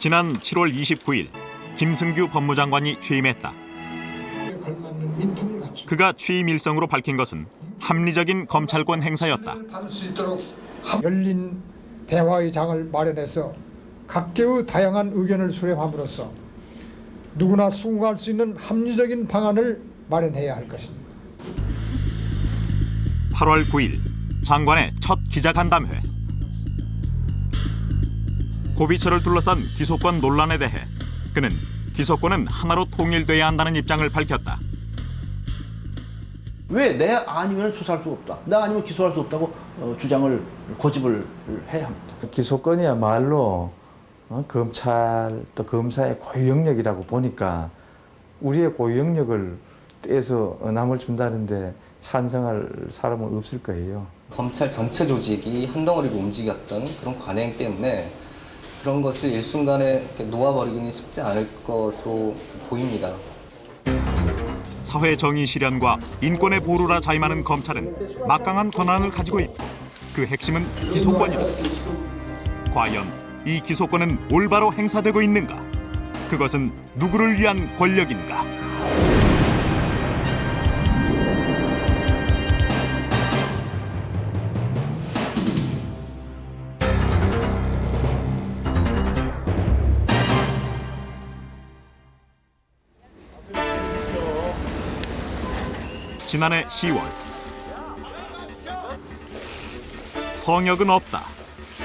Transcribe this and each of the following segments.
지난 7월 29일 김승규 법무장관이 취임했다. 그가 취임 일성으로 밝힌 것은 합리적인 검찰권 행사였다. 받을 수 있도록 열린 대화의 장을 마련해서 각계의 다양한 의견을 수렴함으로써 누구나 수긍할 수 있는 합리적인 방안을 마련해야 할 것입니다. 8월 9일 장관의 첫 기자간담회. 고비철을 둘러싼 기소권 논란에 대해 그는 기소권은 하나로 통일돼야 한다는 입장을 밝혔다. 왜 내 아니면 수사할 수 없다, 나 아니면 기소할 수 없다고 주장을 고집을 해야 합니까? 기소권이야말로 검찰 또 검사의 고유 영역이라고 보니까 우리의 고유 영역을 떼서 남을 준다는데 찬성할 사람은 없을 거예요. 검찰 전체 조직이 한 덩어리로 움직였던 그런 관행 때문에 그런 것을 일순간에 이렇게 놓아버리기는 쉽지 않을 것으로 보입니다. 사회 정의 실현과 인권의 보루라 자임하는 검찰은 막강한 권한을 가지고 있다. 그 핵심은 기소권이다. 과연 이 기소권은 올바로 행사되고 있는가? 그것은 누구를 위한 권력인가? 지난해 10월 성역은 없다.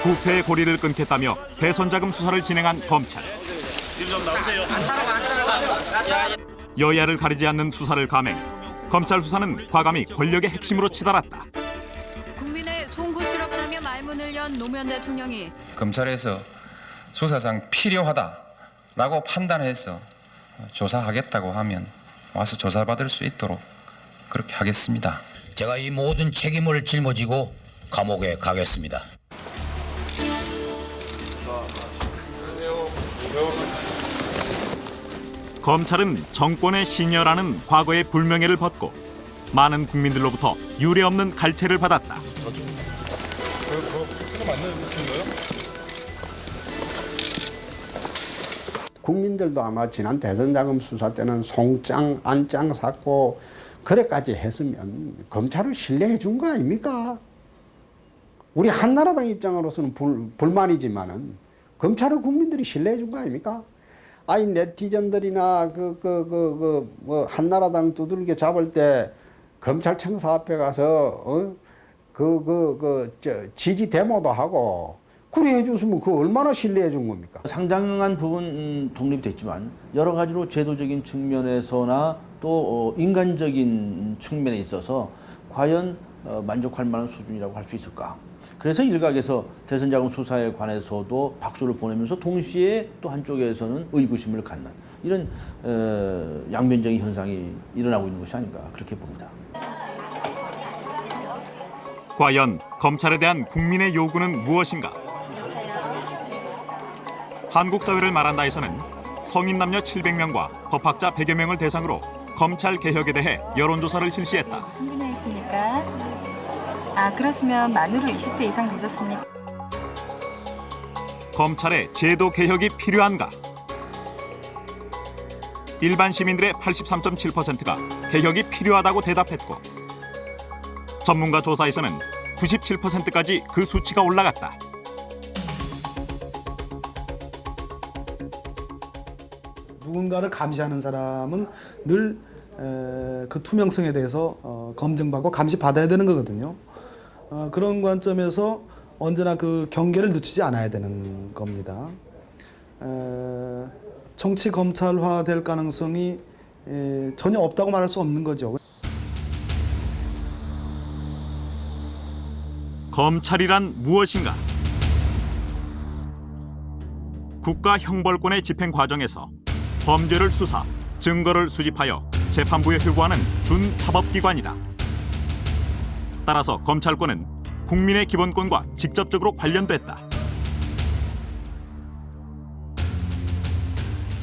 부패의 고리를 끊겠다며 대선자금 수사를 진행한 검찰. 여야를 가리지 않는 수사를 감행. 검찰 수사는 과감히 권력의 핵심으로 치달았다. 국민의 송구스럽다며 말문을 연 노무현 대통령이 검찰에서 수사상 필요하다라고 판단해서 조사하겠다고 하면 와서 조사받을 수 있도록 그렇게 하겠습니다. 제가 이 모든 책임을 짊어지고 감옥에 가겠습니다. 검찰은 정권의 신여라는 과거의 불명예를 벗고 많은 국민들로부터 유례없는 갈채를 받았다. 국민들도 아마 지난 대선자금 수사 때는 송장, 안장 샀고 그래까지 했으면 검찰을 신뢰해 준 거 아닙니까? 우리 한나라당 입장으로서는 불만이지만은 검찰을 국민들이 신뢰해 준 거 아닙니까? 아니 네티즌들이나 뭐 한나라당 두들겨 잡을 때 검찰청사 앞에 가서 지지 데모도 하고 그래 해줬으면 그 얼마나 신뢰해 준 겁니까? 상당한 부분 독립됐지만 여러 가지로 제도적인 측면에서나 또 인간적인 측면에 있어서 과연 만족할 만한 수준이라고 할 수 있을까? 그래서 일각에서 대선자금 수사에 관해서도 박수를 보내면서 동시에 또 한쪽에서는 의구심을 갖는 이런 양면적인 현상이 일어나고 있는 것이 아닌가 그렇게 봅니다. 과연 검찰에 대한 국민의 요구는 무엇인가? 한국 사회를 말한다 해서는 성인 남녀 700명과 법학자 100여 명을 대상으로 검찰 개혁에 대해 여론조사를 실시했다. 무슨 분야이십니까? 그러시면 만으로 20세 이상 되셨습니까? 검찰의 제도 개혁이 필요한가? 일반 시민들의 83.7%가 개혁이 필요하다고 대답했고 전문가 조사에서는 97%까지 그 수치가 올라갔다. 누군가를 감시하는 사람은 늘 그 투명성에 대해서 검증받고 감시받아야 되는 거거든요. 그런 관점에서 언제나 그 경계를 늦추지 않아야 되는 겁니다. 정치 검찰화 될 가능성이 전혀 없다고 말할 수 없는 거죠. 검찰이란 무엇인가? 국가형벌권의 집행 과정에서 범죄를 수사, 증거를 수집하여 재판부에 회부하는 준사법기관이다. 따라서 검찰권은 국민의 기본권과 직접적으로 관련됐다.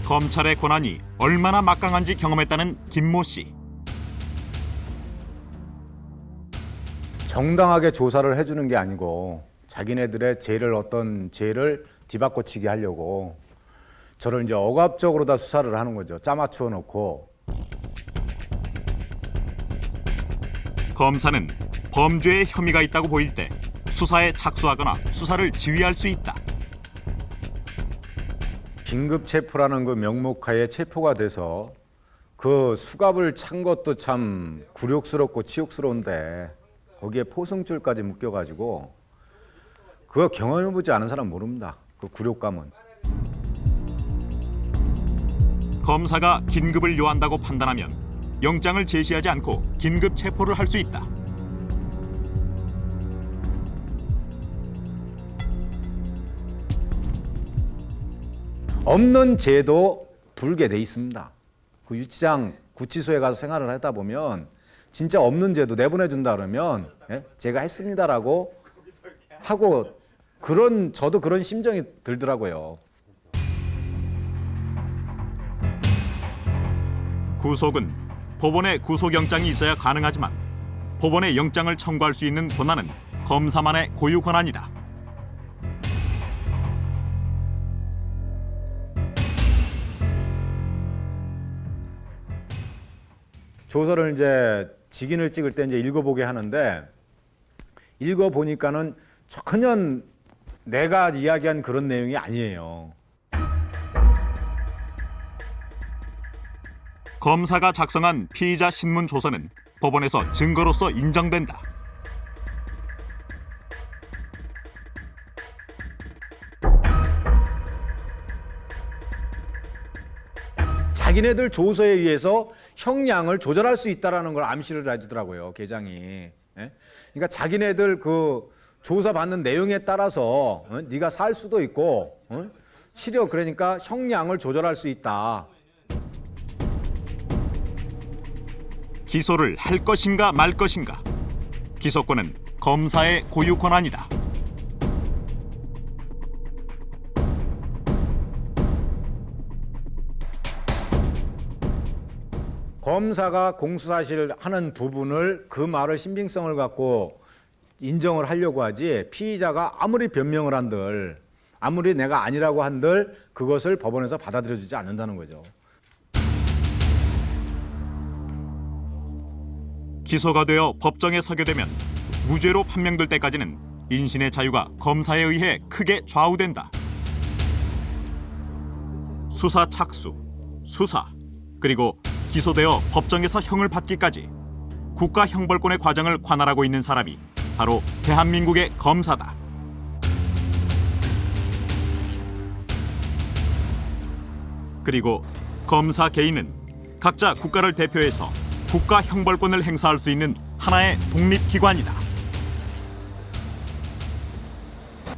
검찰의 권한이 얼마나 막강한지 경험했다는 김모 씨. 정당하게 조사를 해주는 게 아니고 자기네들의 어떤 죄를 뒤바꿔치기 하려고 저를 이제 억압적으로 다 수사를 하는 거죠. 짜맞추어 놓고. 검사는 범죄에 혐의가 있다고 보일 때 수사에 착수하거나 수사를 지휘할 수 있다. 긴급 체포라는 그 명목하에 체포가 돼서 그 수갑을 찬 것도 참 굴욕스럽고 치욕스러운데 거기에 포승줄까지 묶여가지고 그거 경험해보지 않은 사람 모릅니다. 그 굴욕감은. 검사가 긴급을 요한다고 판단하면 영장을 제시하지 않고 긴급 체포를 할 수 있다. 없는 죄도 불게 돼 있습니다. 그 유치장 구치소에 가서 생활을 하다 보면 진짜 없는 죄도 내보내준다 그러면 제가 했습니다라고 하고 저도 그런 심정이 들더라고요. 구속은 법원에 구속영장이 있어야 가능하지만 법원에 영장을 청구할 수 있는 권한은 검사만의 고유 권한이다. 조서를 이제 직인을 찍을 때 이제 읽어보게 하는데 읽어보니까는 전혀 내가 이야기한 그런 내용이 아니에요. 검사가 작성한 피의자 신문 조서는 법원에서 증거로서 인정된다. 자기네들 조서에 의해서 형량을 조절할 수 있다라는 걸 암시를 해주더라고요, 계장이. 그러니까 자기네들 그 조사 받는 내용에 따라서 네가 살 수도 있고 실효 그러니까 형량을 조절할 수 있다. 기소를 할 것인가 말 것인가. 기소권은 검사의 고유 권한이다. 검사가 공수사실 하는 부분을 그 말을 신빙성을 갖고 인정을 하려고 하지 피의자가 아무리 변명을 한들 아무리 내가 아니라고 한들 그것을 법원에서 받아들여주지 않는다는 거죠. 기소가 되어 법정에 서게 되면 무죄로 판명될 때까지는 인신의 자유가 검사에 의해 크게 좌우된다. 수사 착수, 수사, 그리고 기소되어 법정에서 형을 받기까지 국가 형벌권의 과정을 관할하고 있는 사람이 바로 대한민국의 검사다. 그리고 검사 개인은 각자 국가를 대표해서 국가 형벌권을 행사할 수 있는 하나의 독립기관이다.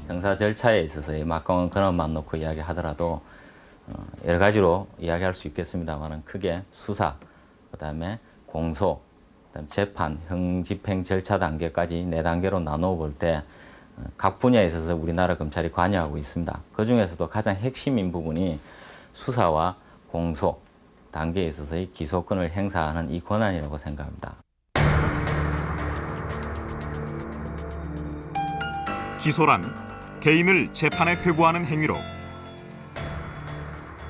형사 절차에 있어서의 막강한 근원만 놓고 이야기하더라도 여러 가지로 이야기할 수 있겠습니다만 크게 수사, 그다음에 공소, 그다음에 재판, 형집행 절차 단계까지 4단계로 나누어 볼 때 각 분야에 있어서 우리나라 검찰이 관여하고 있습니다. 그중에서도 가장 핵심인 부분이 수사와 공소 단계에 있어서의 기소권을 행사하는 이 권한이라고 생각합니다. 기소란 개인을 재판에 회부하는 행위로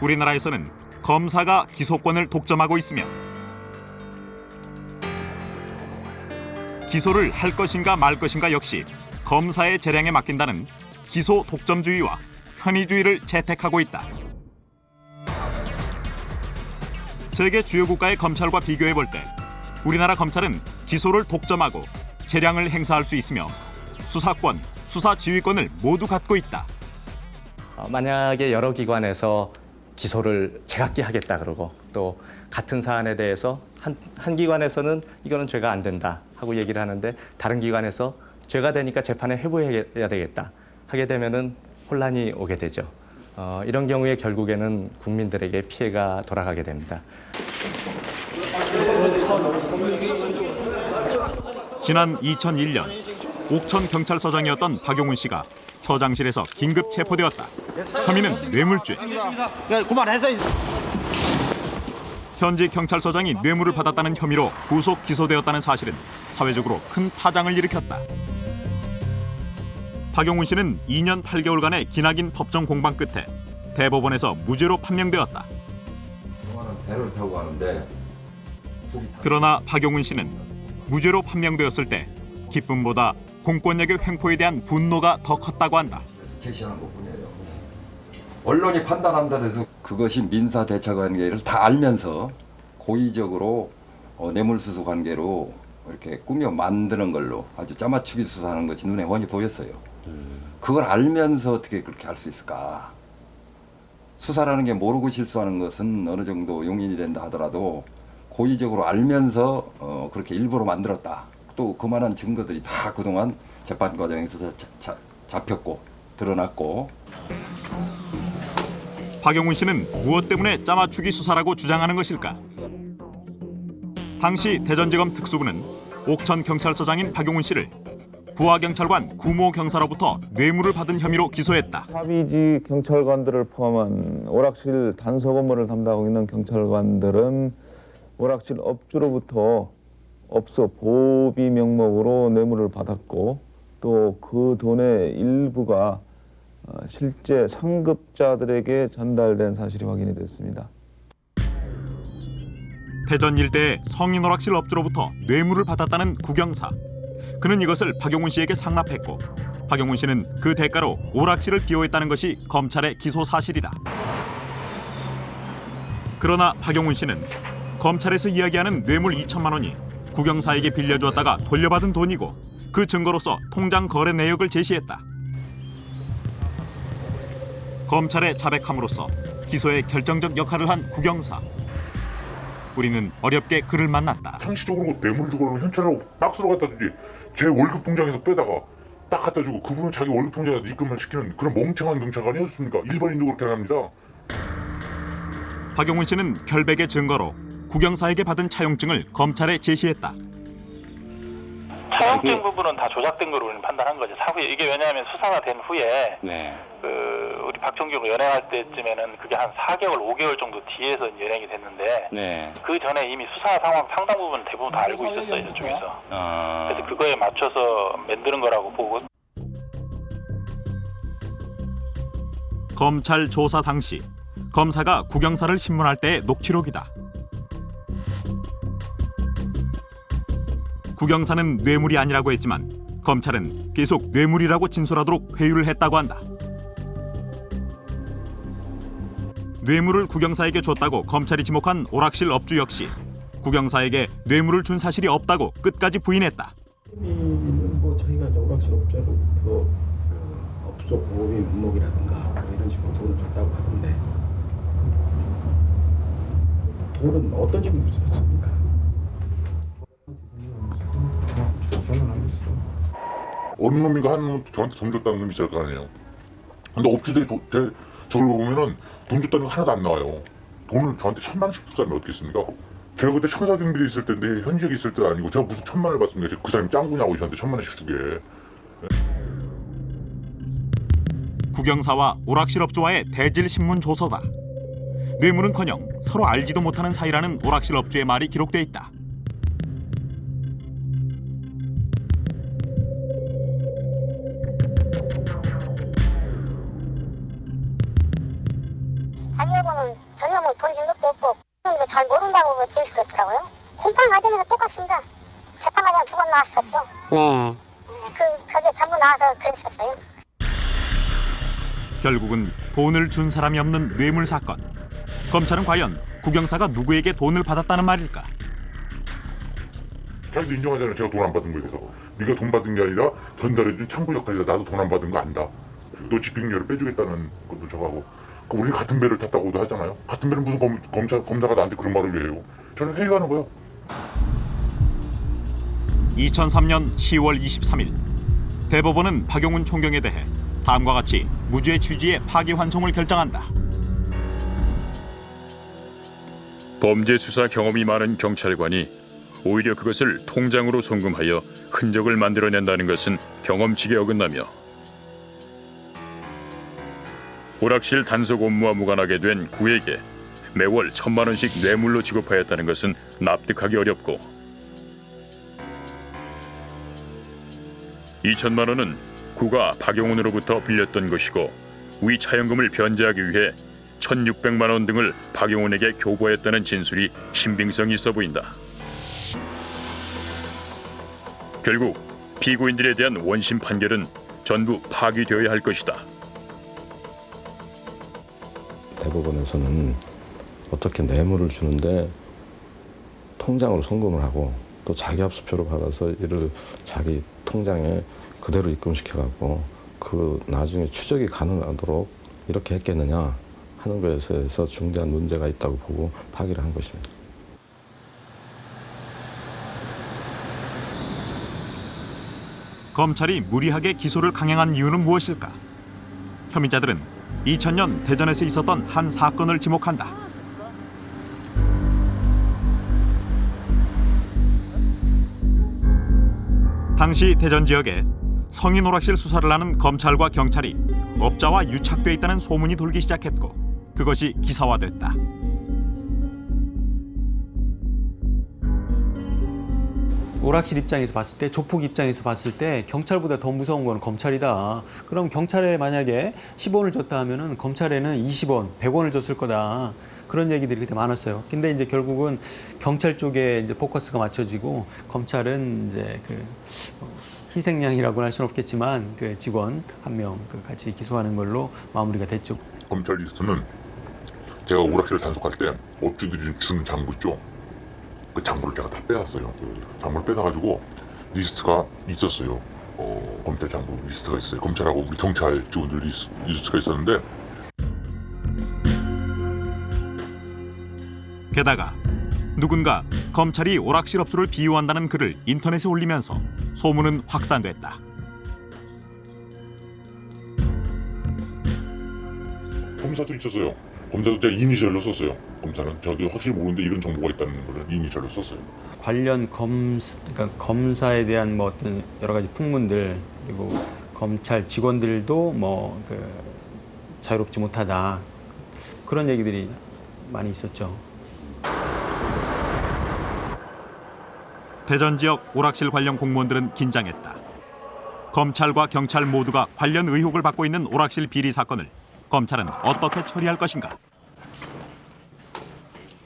우리나라에서는 검사가 기소권을 독점하고 있으며 기소를 할 것인가 말 것인가 역시 검사의 재량에 맡긴다는 기소 독점주의와 편의주의를 채택하고 있다. 세계 주요 국가의 검찰과 비교해 볼 때 우리나라 검찰은 기소를 독점하고 재량을 행사할 수 있으며 수사권, 수사 지휘권을 모두 갖고 있다. 만약에 여러 기관에서 기소를 제각기 하겠다 그러고 또 같은 사안에 대해서 한 기관에서는 이거는 죄가 안 된다 하고 얘기를 하는데 다른 기관에서 죄가 되니까 재판에 회부해야 되겠다 하게 되면은 혼란이 오게 되죠. 이런 경우에 결국에는 국민들에게 피해가 돌아가게 됩니다. 지난 2001년 옥천 경찰서장이었던 박용훈 씨가 서장실에서 긴급 체포되었다. 혐의는 뇌물죄. 야, 그만해서. 현직 경찰서장이 뇌물을 받았다는 혐의로 구속 기소되었다는 사실은 사회적으로 큰 파장을 일으켰다. 박용훈 씨는 2년 8개월간의 기나긴 법정 공방 끝에 대법원에서 무죄로 판명되었다. 배를 타고 가는데 그러나 박용훈 씨는 무죄로 판명되었을 때 기쁨보다 공권력의 횡포에 대한 분노가 더 컸다고 한다. 제시하는 것뿐이에요. 언론이 판단한다 해도 그것이 민사 대차 관계를 다 알면서 고의적으로 뇌물수수 관계로 이렇게 꾸며 만드는 걸로 아주 짜맞추기 수사하는 것이 눈에 훤히 보였어요. 그걸 알면서 어떻게 그렇게 할 수 있을까? 수사라는 게 모르고 실수하는 것은 어느 정도 용인이 된다 하더라도 고의적으로 알면서 그렇게 일부러 만들었다. 또 그만한 증거들이 다 그동안 재판 과정에서 잡혔고 드러났고. 박용훈 씨는 무엇 때문에 짜맞추기 수사라고 주장하는 것일까? 당시 대전지검 특수부는 옥천경찰서장인 박용훈 씨를 부하경찰관 구모 경사로부터 뇌물을 받은 혐의로 기소했다. 합의지 경찰관들을 포함한 오락실 단속 업무를 담당하고 있는 경찰관들은 오락실 업주로부터 업소 보비 명목으로 뇌물을 받았고 또 그 돈의 일부가 실제 상급자들에게 전달된 사실이 확인이 됐습니다. 대전 일대의 성인 오락실 업주로부터 뇌물을 받았다는 구경사. 그는 이것을 박용훈 씨에게 상납했고 박용훈 씨는 그 대가로 오락실을 비호했다는 것이 검찰의 기소 사실이다. 그러나 박용훈 씨는 검찰에서 이야기하는 뇌물 2천만 원이 구경사에게 빌려주었다가 돌려받은 돈이고 그 증거로서 통장 거래 내역을 제시했다. 검찰의 자백함으로써 기소에 결정적 역할을 한 구경사. 우리는 어렵게 그를 만났다. 상시적으로 뇌물을 주고 그러면 현찰로 박스로 갖다 주지 제 월급 통장에서 빼다가 딱 갖다 주고 그분은 자기 월급 통장에 입금을 시키는 그런 멍청한 경찰관이었습니까? 일반인도 그렇게 합니다. 박용훈 씨는 결백의 증거로 구경사에게 받은 차용증을 검찰에 제시했다. 차용증 부분은 다 조작된 걸로 우리는 판단한 거죠. 사후에 이게 왜냐하면 수사가 된 후에 우리 박종규가 연행할 때쯤에는 그게 한 4개월, 5개월 정도 뒤에서 연행이 됐는데 그 전에 이미 수사 상황 상당 부분 대부분 다 알고 있었어요, 저쪽에서. 그래서 그거에 맞춰서 만드는 거라고 보고. 검찰 조사 당시 검사가 구경사를 신문할 때의 녹취록이다. 구경사는 뇌물이 아니라고 했지만 검찰은 계속 뇌물이라고 진술하도록 회유를 했다고 한다. 뇌물을 구경사에게 줬다고 검찰이 지목한 오락실 업주 역시 구경사에게 뇌물을 준 사실이 없다고 끝까지 부인했다. 뭐 저희가 이제 오락실 업자로부터 업소 보호비 명목이라든가 뭐 이런 식으로 돈을 줬다고 하던데 돈은 어떤 식으로 줬습니까? 어느 놈인가 한 놈은 저한테 돈 줬다는 놈이 있을 거 아니에요. 근데 업주들이 저걸 보면은 돈 줬다는 거 하나도 안 나와요. 돈을 저한테 1,000만 원씩 줄 사람이 어떻게 있습니까? 제가 그때 청사경비에 있을 때인데 현직에 있을 때 아니고 제가 무슨 1,000만 원을 받습니까? 그 사람이 짱구냐고 저한테 1,000만 원씩 주게. 구경사와 오락실 업주와의 대질 신문 조서다. 뇌물은커녕 서로 알지도 못하는 사이라는 오락실 업주의 말이 기록돼 있다. 자기하고는 전혀 뭐 돈 준 적도 없고 잘 모른다고 지을 수 없더라고요. 공판 과정에서 똑같습니다. 재판 과정 2번 나왔었죠. 그게 전부 나와서 그랬었어요. 결국은 돈을 준 사람이 없는 뇌물 사건. 검찰은 과연 구경사가 누구에게 돈을 받았다는 말일까? 자기도 인정하잖아요. 제가 돈 안 받은 거에 대해서. 네가 돈 받은 게 아니라 전달해준 참고 역할이다. 나도 돈 안 받은 거 안다. 너 집행유예를 빼주겠다는 것도 저하고. 우리는 같은 배를 탔다고도 하잖아요. 같은 배는 무슨 검사가 나한테 그런 말을 왜 해요. 저는 회유하는 거예요. 2003년 10월 23일 대법원은 박용훈 총경에 대해 다음과 같이 무죄 취지의 파기환송을 결정한다. 범죄 수사 경험이 많은 경찰관이 오히려 그것을 통장으로 송금하여 흔적을 만들어낸다는 것은 경험칙에 어긋나며 오락실 단속 업무와 무관하게 된 구에게 매월 1,000만 원씩 뇌물로 지급하였다는 것은 납득하기 어렵고 2천만 원은 구가 박용훈으로부터 빌렸던 것이고 위 차용금을 변제하기 위해 1,600만 원 등을 박용훈에게 교부했다는 진술이 신빙성이 있어 보인다. 결국 피고인들에 대한 원심 판결은 전부 파기되어야 할 것이다. 대법원에서는 어떻게 뇌물을 주는데 통장으로 송금을 하고 또 자기 압수표로 받아서 이를 자기 통장에 그대로 입금시켜갖고 그 나중에 추적이 가능하도록 이렇게 했겠느냐 하는 것에서 중대한 문제가 있다고 보고 파기를 한 것입니다. 검찰이 무리하게 기소를 강행한 이유는 무엇일까? 혐의자들은 2000년 대전에서 있었던 한 사건을 지목한다. 당시 대전 지역에 성인 오락실 수사를 하는 검찰과 경찰이 업자와 유착돼 있다는 소문이 돌기 시작했고 그것이 기사화됐다. 오락실 입장에서 봤을 때, 조폭 입장에서 봤을 때 경찰보다 더 무서운 건 검찰이다. 그럼 경찰에 만약에 10원을 줬다 하면은 검찰에는 20원, 100원을 줬을 거다. 그런 얘기들이 그때 많았어요. 근데 이제 결국은 경찰 쪽에 이제 포커스가 맞춰지고 검찰은 이제 그 희생양이라고는 할 수는 없겠지만 그 직원 한 명 같이 기소하는 걸로 마무리가 됐죠. 검찰 리스트는 제가 오락실을 단속할 때 업주들이 준 장부 있죠. 그 장부를 제가 다 빼왔어요. 장부를 빼다가지고 리스트가 있었어요. 검찰 장부 리스트가 있어요. 검찰하고 우리 경찰 직원들 리스트가 있었는데 게다가 누군가 검찰이 오락실 업소를 비유한다는 글을 인터넷에 올리면서 소문은 확산됐다. 검사도 있었어요. 검사도 제가 이니셜로 썼어요. 검사는 저도 확실히 모르는데 이런 정보가 있다는 걸 이니셜로 썼어요. 관련 그러니까 검사에 대한 뭐 어떤 여러 가지 풍문들 그리고 검찰 직원들도 뭐 그 자유롭지 못하다 그런 얘기들이 많이 있었죠. 대전 지역 오락실 관련 공무원들은 긴장했다. 검찰과 경찰 모두가 관련 의혹을 받고 있는 오락실 비리 사건을 검찰은 어떻게 처리할 것인가?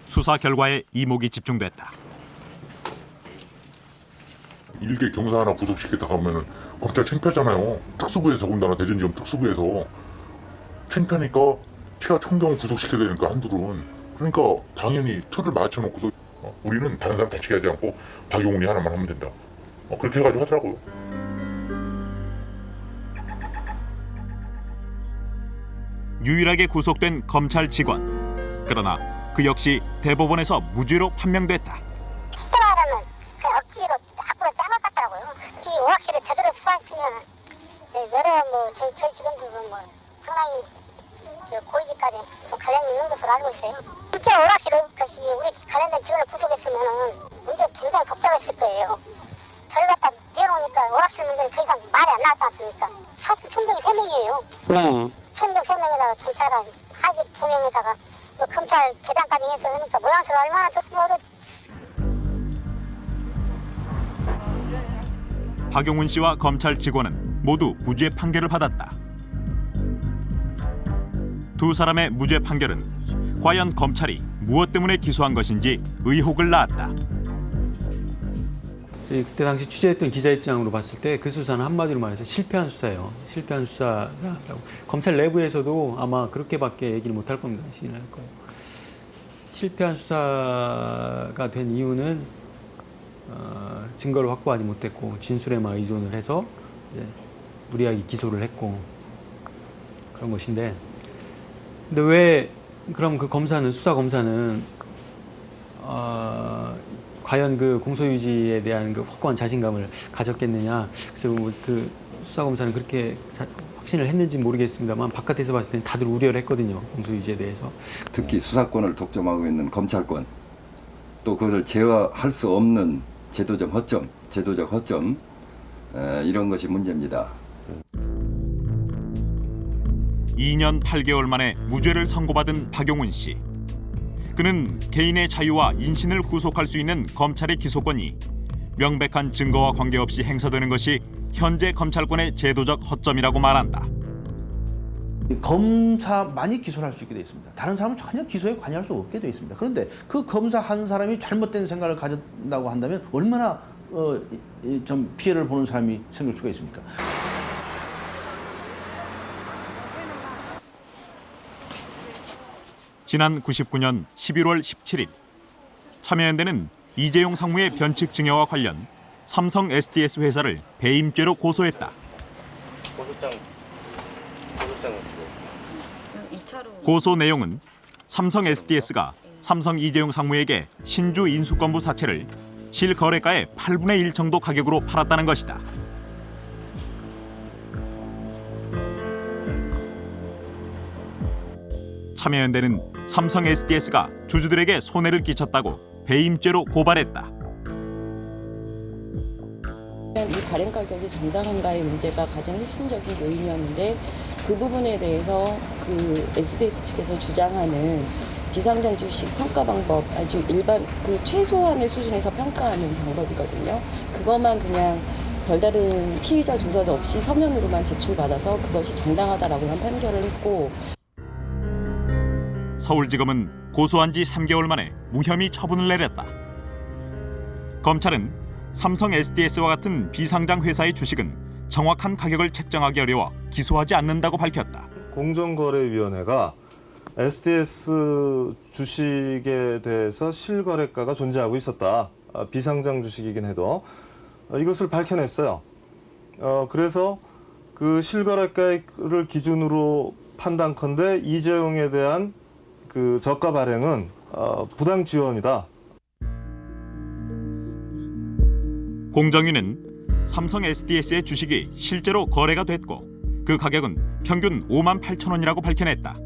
수사 결과에 이목이 집중됐다. 일개 경사 하나 구속시켰다가 하면 검찰 창피하잖아요. 특수부에서 더군다나 대전지검 특수부에서 창피하니까 최하 총경을 구속시켜야 되니까 한둘은 그러니까 당연히 틀을 맞춰놓고서 우리는 다른 사람 다치게 하지 않고 박용훈이 하나만 하면 된다. 그렇게 해가지고 하더라고요. 유일하게 구속된 검찰 직원. 그러나 그 역시 대법원에서 무죄로 판명됐다. 시도하려면 그냥 억지로 앞으로 짜맞았더라고요. 이 오락실을 제대로 수사했으면 여러 저희 직원들은 상당히 고위직까지 좀 관련이 있는 것으로 알고 있어요. 실제 오락실 것이 우리 관련된 직원을 구속했으면 문제 굉장히 복잡했을 거예요. 저를 갖다 내놓으니까 오락실 문제는 더 이상 말이 안 나왔지 않습니까? 사실 총경이 3명이에요. 네. 총경 3명에다가 경찰관 하직 2명에다가 검찰 계단까지 해서 그러니까 모양새가 얼마나 좋습니까? 박용훈 씨와 검찰 직원은 모두 무죄 판결을 받았다. 두 사람의 무죄 판결은 과연 검찰이 무엇 때문에 기소한 것인지 의혹을 낳았다. 그때 당시 취재했던 기자 입장으로 봤을 때 그 수사는 한마디로 말해서 실패한 수사예요. 실패한 수사라고. 검찰 내부에서도 아마 그렇게밖에 얘기를 못할 겁니다. 시인을 할 거예요. 실패한 수사가 된 이유는 증거를 확보하지 못했고 진술에만 의존을 해서 무리하게 기소를 했고 그런 것인데 근데 왜 그럼 그 검사는 수사 검사는 과연 그 공소유지에 대한 그 확고한 자신감을 가졌겠느냐? 그래서 그 수사 검사는 그렇게 확신을 했는지 모르겠습니다만 바깥에서 봤을 때는 다들 우려를 했거든요. 공소유지에 대해서. 특히 수사권을 독점하고 있는 검찰권 또 그것을 제어할 수 없는 제도적 허점 이런 것이 문제입니다. 2년 8개월 만에 무죄를 선고받은 박용훈 씨. 그는 개인의 자유와 인신을 구속할 수 있는 검찰의 기소권이 명백한 증거와 관계없이 행사되는 것이 현재 검찰권의 제도적 허점이라고 말한다. 검사만이 기소를 할 수 있게 돼 있습니다. 다른 사람은 전혀 기소에 관여할 수 없게 돼 있습니다. 그런데 그 검사 한 사람이 잘못된 생각을 가진다고 한다면 얼마나 좀 피해를 보는 사람이 생길 수가 있습니까? 지난 99년 11월 17일 참여연대는 이재용 상무의 변칙 증여와 관련 삼성 SDS 회사를 배임죄로 고소했다. 고소 내용은 삼성 SDS가 삼성 이재용 상무에게 신주 인수권부 사채를 실거래가의 8분의 1 정도 가격으로 팔았다는 것이다. 참여연대는 삼성 SDS가 주주들에게 손해를 끼쳤다고 배임죄로 고발했다. 이 발행 가격이 정당한가의 문제가 가장 핵심적인 요인이었는데 그 부분에 대해서 그 SDS 측에서 주장하는 비상장 주식 평가 방법 아주 일반 그 최소한의 수준에서 평가하는 방법이거든요. 그것만 그냥 별다른 피의자 조사도 없이 서면으로만 제출받아서 그것이 정당하다라고만 판결을 했고. 서울지검은 고소한 지 3개월 만에 무혐의 처분을 내렸다. 검찰은 삼성 SDS와 같은 비상장 회사의 주식은 정확한 가격을 책정하기 어려워 기소하지 않는다고 밝혔다. 공정거래위원회가 SDS 주식에 대해서 실거래가가 존재하고 있었다. 비상장 주식이긴 해도 이것을 밝혀냈어요. 그래서 그 실거래가를 기준으로 판단컨대 이재용에 대한 그 저가 발행은 부당 지원이다. 공정위는 삼성 SDS의 주식이 실제로 거래가 됐고 그 가격은 평균 5만 8천 원이라고 밝혀냈다.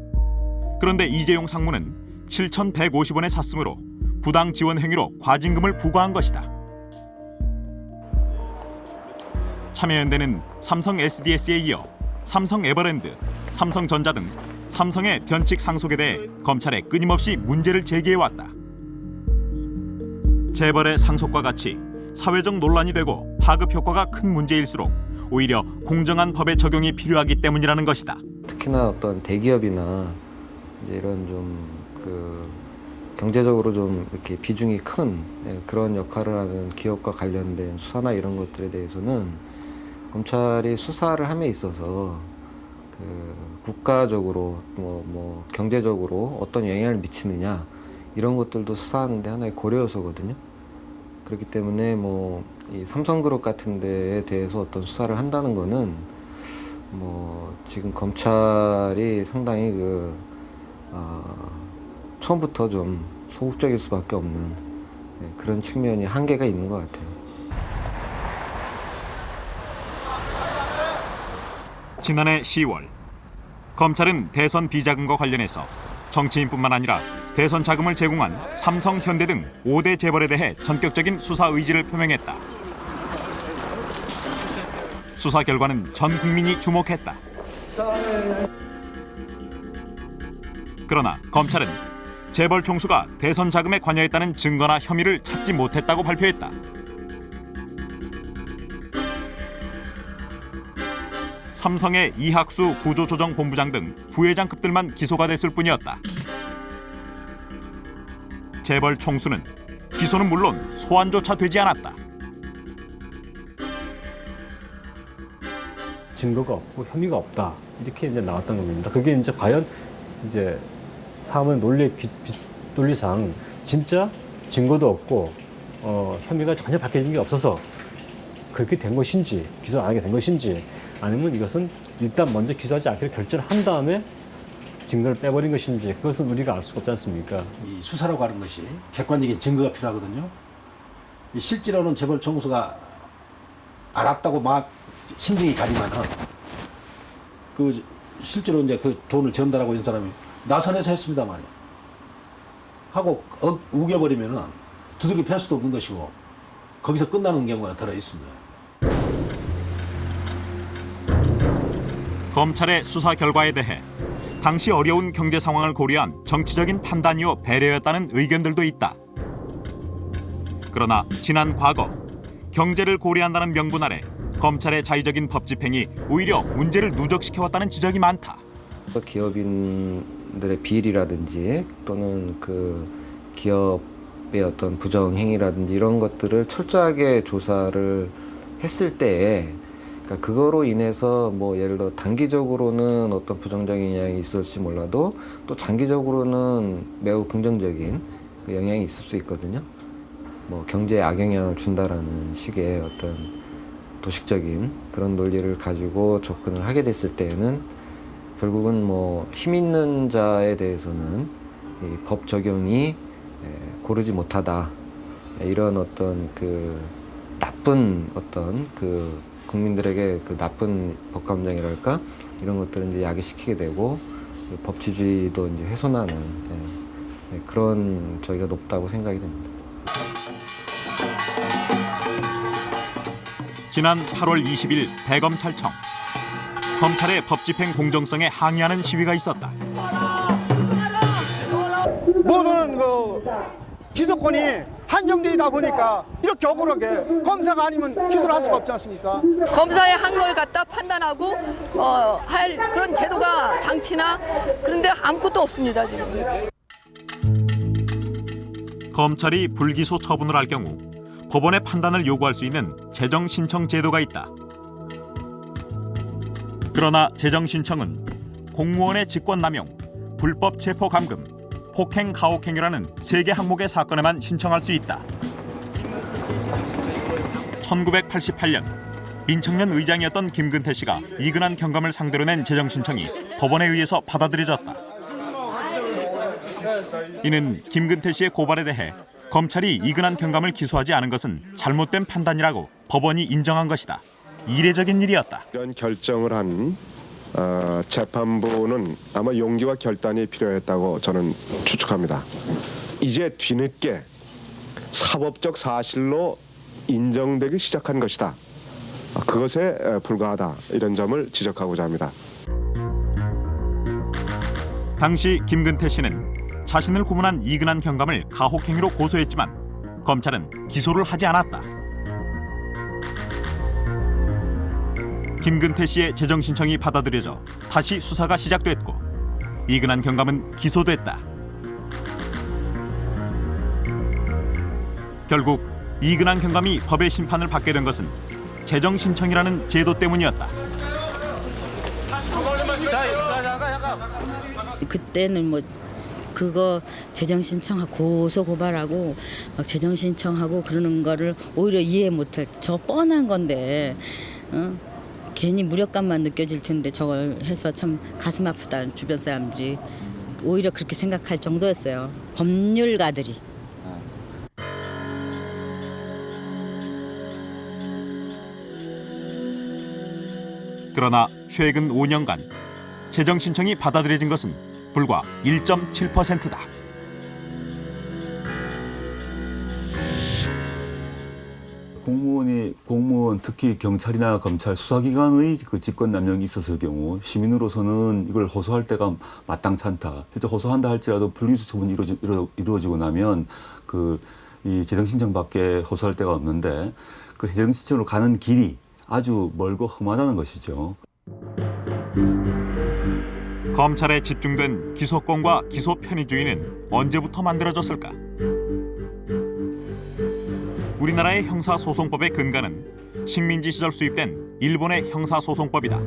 그런데 이재용 상무는 7,150원에 샀으므로 부당 지원 행위로 과징금을 부과한 것이다. 참여연대는 삼성 SDS에 이어 삼성 에버랜드, 삼성전자 등 삼성의 변칙 상속에 대해 검찰에 끊임없이 문제를 제기해왔다. 재벌의 상속과 같이 사회적 논란이 되고 파급 효과가 큰 문제일수록 오히려 공정한 법의 적용이 필요하기 때문이라는 것이다. 특히나 어떤 대기업이나 이제 이런 좀 그 경제적으로 좀 이렇게 비중이 큰 그런 역할을 하는 기업과 관련된 수사나 이런 것들에 대해서는 검찰이 수사를 함에 있어서 그 국가적으로 뭐 경제적으로 어떤 영향을 미치느냐 이런 것들도 수사하는데 하나의 고려 요소거든요. 그렇기 때문에 뭐 이 삼성그룹 같은 데에 대해서 어떤 수사를 한다는 거는 뭐 지금 검찰이 상당히 처음부터 좀 소극적일 수밖에 없는 그런 측면이 한계가 있는 것 같아요. 지난해 10월 검찰은 대선 비자금과 관련해서 정치인뿐만 아니라 대선 자금을 제공한 삼성, 현대 등 5대 재벌에 대해 전격적인 수사 의지를 표명했다. 수사 결과는 전 국민이 주목했다. 그러나 검찰은 재벌 총수가 대선 자금에 관여했다는 증거나 혐의를 찾지 못했다고 발표했다. 삼성의 이학수 구조조정본부장 등 부회장급들만 기소가 됐을 뿐이었다. 재벌 총수는 기소는 물론 소환조차 되지 않았다. 증거가 없고 혐의가 없다 이렇게 이제 나왔던 겁니다. 그게 이제 과연 이제 사물 논리상 진짜 증거도 없고 혐의가 전혀 밝혀진 게 없어서 그렇게 된 것인지 기소 안 하게 된 것인지 아니면 이것은 일단 먼저 기소하지 않기로 결정을 한 다음에 증거를 빼버린 것인지 그것은 우리가 알 수가 없지 않습니까? 이 수사라고 하는 것이 객관적인 증거가 필요하거든요. 실제로는 재벌 총수가 알았다고 막 심증이 가지만은 그 실제로 이제 그 돈을 전달하고 있는 사람이 나선에서 했습니다 말이야. 하고 우겨버리면은 두들겨 팰 수도 없는 것이고 거기서 끝나는 경우가 들어 있습니다. 검찰의 수사 결과에 대해 당시 어려운 경제 상황을 고려한 정치적인 판단이요 배려였다는 의견들도 있다. 그러나 지난 과거 경제를 고려한다는 명분 아래 검찰의 자의적인 법 집행이 오히려 문제를 누적시켜왔다는 지적이 많다. 기업인들의 비리라든지 또는 그 기업의 어떤 부정 행위라든지 이런 것들을 철저하게 조사를 했을 때에 그러니까 그거로 인해서 뭐 예를 들어 단기적으로는 어떤 부정적인 영향이 있을지 몰라도 또 장기적으로는 매우 긍정적인 그 영향이 있을 수 있거든요. 뭐 경제에 악영향을 준다라는 식의 어떤 도식적인 그런 논리를 가지고 접근을 하게 됐을 때에는 결국은 뭐 힘 있는 자에 대해서는 이 법 적용이 고르지 못하다 이런 어떤 그 나쁜 어떤 그 국민들에게 그 나쁜 법 감정이랄까 이런 것들을 이제 야기시키게 되고 법치주의도 이제 훼손하는 그런 저희가 높다고 생각이 됩니다. 지난 8월 20일 대검찰청 검찰의 법집행 공정성에 항의하는 시위가 있었다. 모든 그 기소권이 한정되다 보니까 이렇게 억울하게 검사가 아니면 기소를 할 수가 없지 않습니까? 검사의 한 걸 갖다 판단하고 할 그런 제도가 장치나 그런데 아무것도 없습니다 지금. 검찰이 불기소 처분을 할 경우 법원의 판단을 요구할 수 있는 재정 신청 제도가 있다. 그러나 재정 신청은 공무원의 직권남용, 불법 체포 감금, 폭행 가혹행위라는 3개 항목의 사건에만 신청할 수 있다. 1988년 민청년 의장이었던 김근태 씨가 이근한 경감을 상대로 낸 재정 신청이 법원에 의해서 받아들여졌다. 이는 김근태 씨의 고발에 대해 검찰이 이근한 경감을 기소하지 않은 것은 잘못된 판단이라고 법원이 인정한 것이다. 이례적인 일이었다. 이런 결정을 한 재판부는 아마 용기와 결단이 필요했다고 저는 추측합니다. 이제 뒤늦게 사법적 사실로 인정되기 시작한 것이다. 그것에 불과하다. 이런 점을 지적하고자 합니다. 당시 김근태 씨는 자신을 고문한 이근한 경감을 가혹행위로 고소했지만 검찰은 기소를 하지 않았다. 김근태 씨의 재정 신청이 받아들여져 다시 수사가 시작됐고 이근한 경감은 기소됐다. 결국 이근한 경감이 법의 심판을 받게 된 것은 재정 신청이라는 제도 때문이었다. 그때는 뭐 그거 재정 신청하고 고소 고발하고 막 재정 신청하고 그러는 거를 오히려 이해 못할 저 뻔한 건데 괜히 무력감만 느껴질 텐데 저걸 해서 참 가슴 아프다. 주변 사람들이 오히려 그렇게 생각할 정도였어요. 법률가들이. 그러나 최근 5년간 재정 신청이 받아들여진 것은 불과 1.7%다. 공무원 특히 경찰이나 검찰 수사기관의 그 직권 남용이 있었을 경우 시민으로서는 이걸 호소할 때가 마땅치 않다. 실제 호소한다 할지라도 불기소 처분이 이루어지고 나면 이 재정 신청밖에 호소할 데가 없는데 그 재정 신청으로 가는 길이 아주 멀고 험하다는 것이죠. 검찰에 집중된 기소권과 기소 편의주의는 언제부터 만들어졌을까? 우리나라의 형사소송법의 근간은 식민지 시절 수입된 일본의 형사소송법이다.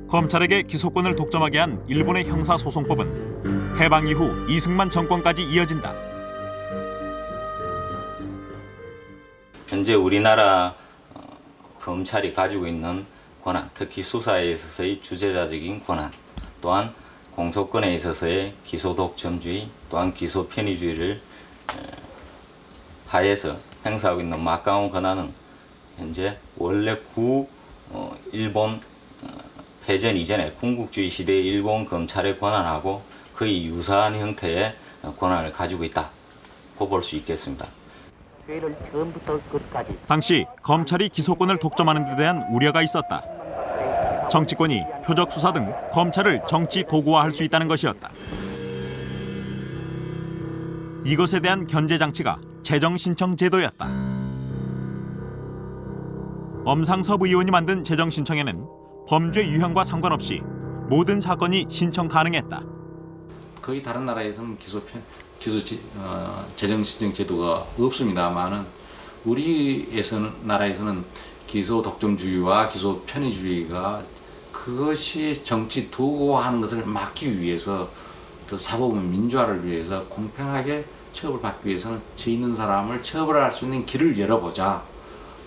검찰에게 기소권을 독점하게 한 일본의 형사소송법은 해방 이후 이승만 정권까지 이어진다. 현재 우리나라 검찰이 가지고 있는 권한, 특히 수사에 있어서의 주재자적인 권한, 또한 공소권에 있어서의 기소 독점주의, 또한 기소 편의주의를 하에서 행사하고 있는 막강한 권한은 현재 원래 일본 패전 이전의 군국주의 시대의 일본 검찰의 권한하고 거의 유사한 형태의 권한을 가지고 있다고 볼 수 있겠습니다. 당시 검찰이 기소권을 독점하는 데 대한 우려가 있었다. 정치권이 표적 수사 등 검찰을 정치 도구화할 수 있다는 것이었다. 이것에 대한 견제 장치가 재정 신청 제도였다. 엄상섭 의원이 만든 재정 신청에는 범죄 유형과 상관없이 모든 사건이 신청 가능했다. 거의 다른 나라에서는 재정신청 제도가 없습니다만은 우리에서는 나라에서는 기소 독점주의와 기소 편의주의가 그것이 정치 도구화하는 것을 막기 위해서 또 사법은 민주화를 위해서 공평하게 처벌을 받기 위해서는 죄 있는 사람을 처벌할 수 있는 길을 열어보자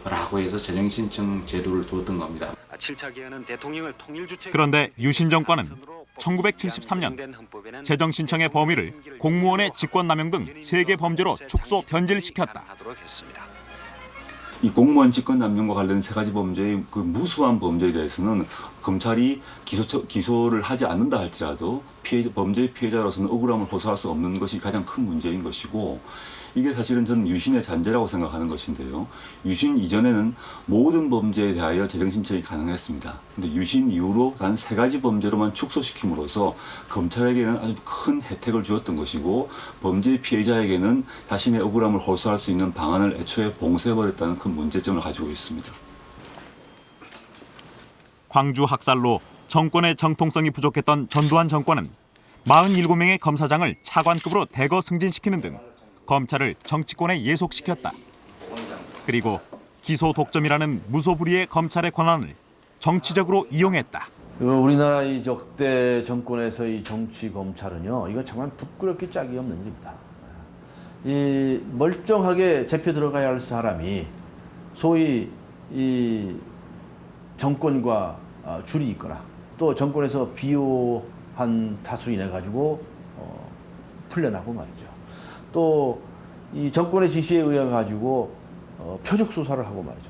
라고 해서 재정신청 제도를 두었던 겁니다. 7차 개헌은 대통령을 통일 주체. 그런데 유신 정권은 1973년 재정신청의 범위를 공무원의 직권남용 등 3개 범죄로 축소 변질시켰다. 이 공무원 직권 남용과 관련 3가지 범죄의 그 무수한 범죄에 대해서는 검찰이 기소를 하지 않는다 할지라도 범죄의 피해자로서는 억울함을 호소할 수 없는 것이 가장 큰 문제인 것이고, 이게 사실은 저는 유신의 잔재라고 생각하는 것인데요. 유신 이전에는 모든 범죄에 대하여 재정신청이 가능했습니다. 근데 유신 이후로 단 3가지 범죄로만 축소시킴으로써 검찰에게는 아주 큰 혜택을 주었던 것이고, 범죄 피해자에게는 자신의 억울함을 호소할 수 있는 방안을 애초에 봉쇄해버렸다는 큰 문제점을 가지고 있습니다. 광주 학살로 정권의 정통성이 부족했던 전두환 정권은 47명의 검사장을 차관급으로 대거 승진시키는 등 검찰을 정치권에 예속시켰다. 그리고 기소 독점이라는 무소불위의 검찰의 권한을 정치적으로 이용했다. 우리나라 이 적대 정권에서의 정치 검찰은요, 이거 정말 부끄럽게 짝이 없는 일입니다. 이 멀쩡하게 잡혀 들어가야 할 사람이 소위 이 정권과 줄이 있거나 또 정권에서 비호한 탓으로 인해 가지고 풀려나고 말이죠. 또 이 정권의 지시에 의해 가지고 표적 수사를 하고 말이죠.